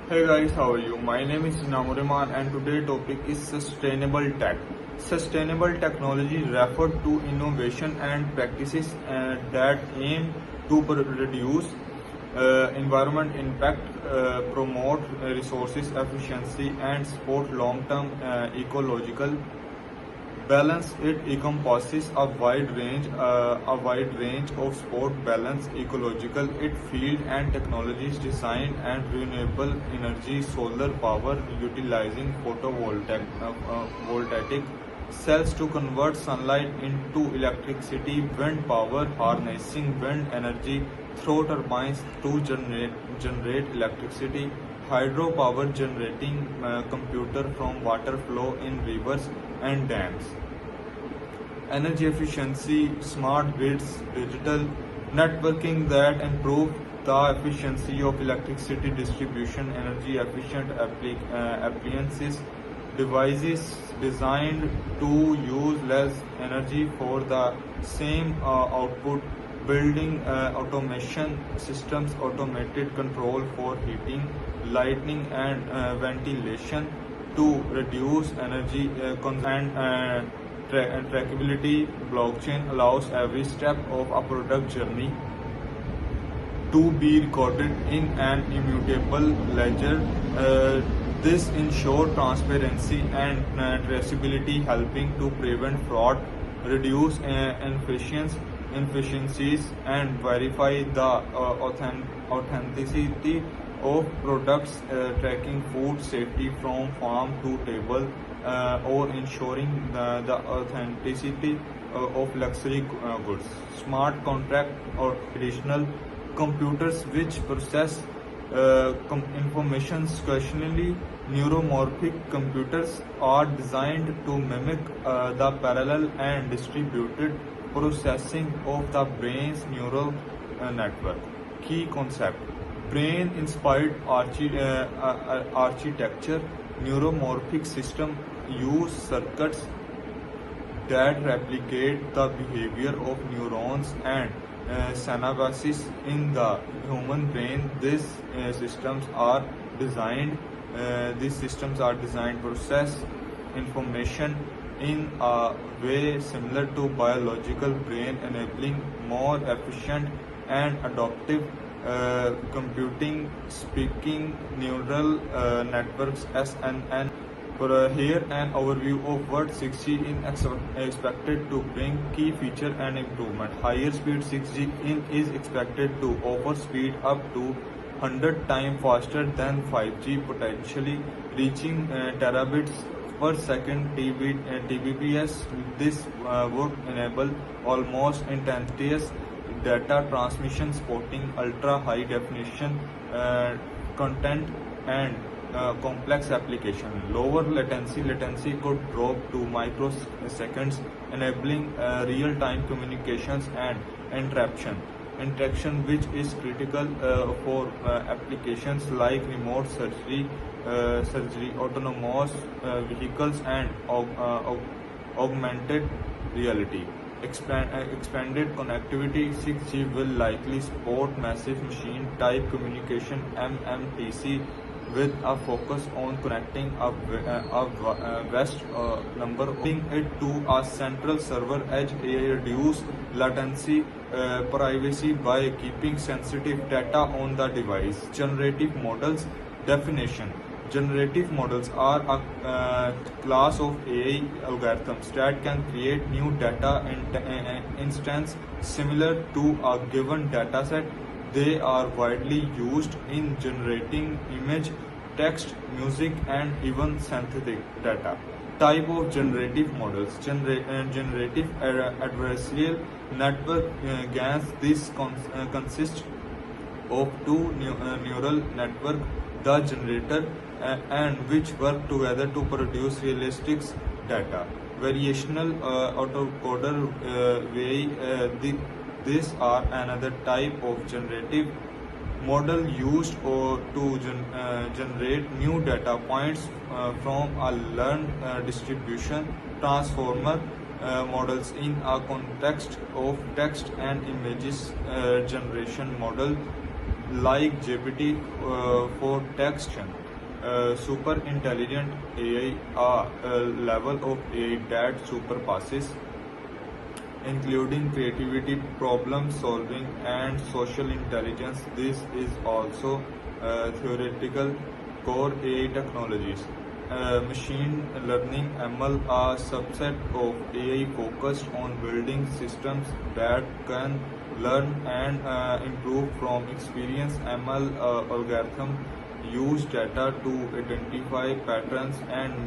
Hey guys, how are you? My name is Namureman and today's topic is sustainable tech. Sustainable technology refer to innovation and practices that aim to reduce environment impact, promote resources efficiency and support long-term ecological balance. It encompasses a wide range of sport balance, ecological, it field and technologies design and renewable energy, solar power utilizing voltaic cells to convert sunlight into electricity, wind power harnessing wind energy through turbines to generate electricity, hydropower generating computer from water flow in rivers and dams, energy efficiency, smart grids, digital networking that improve the efficiency of electricity distribution, energy efficient appliances, devices designed to use less energy for the same output, building automation systems, automated control for heating, lighting and ventilation to reduce energy consumption and trackability. Blockchain allows every step of a product journey to be recorded in an immutable ledger. This ensures transparency and traceability, helping to prevent fraud, reduce inefficiencies, and verify the authenticity of products, tracking food safety from farm to table, or ensuring the authenticity of luxury goods. Smart contract or traditional computers which process information questionably. Neuromorphic computers are designed to mimic the parallel and distributed processing of the brain's neural network. Key concept: brain inspired architecture. Neuromorphic system use circuits that replicate the behavior of neurons and synapses in the human brain. Designed these systems are designed to process information in a way similar to biological brain, enabling more efficient and adaptive computing. Speaking neural networks SNN. Here an overview of what 6G is expected to bring. Key feature and improvement: higher speed 6G is expected to offer speed up to 100 times faster than 5G, potentially reaching terabits per second Tbps. This would enable almost instantaneous data transmission, supporting ultra high definition content and complex application. Lower latency could drop to microseconds, enabling real-time communications and interaction, which is critical for applications like remote surgery, autonomous vehicles, and augmented reality. Expanded connectivity: 6G will likely support massive machine type communication (MMTC) with a focus on connecting a vast number of it to a central server edge, reduce latency, privacy by keeping sensitive data on the device. Generative models definition: generative models are a class of AI algorithms that can create new data instance similar to a given dataset. They are widely used in generating image, text, music, and even synthetic data. Type of generative models: generative adversarial network GANs. This consists of two neural network, the generator and which work together to produce realistic data. Variational autoencoder these are another type of generative model used to generate new data points from a learned distribution. Transformer models in a context of text and images generation model like GPT for text. Super intelligent AI, a level of AI that surpasses, including creativity, problem solving, and social intelligence. This is also theoretical core AI technologies. Machine learning (ML) are a subset of AI focused on building systems that can learn and improve from experience. ML algorithm use data to identify patterns and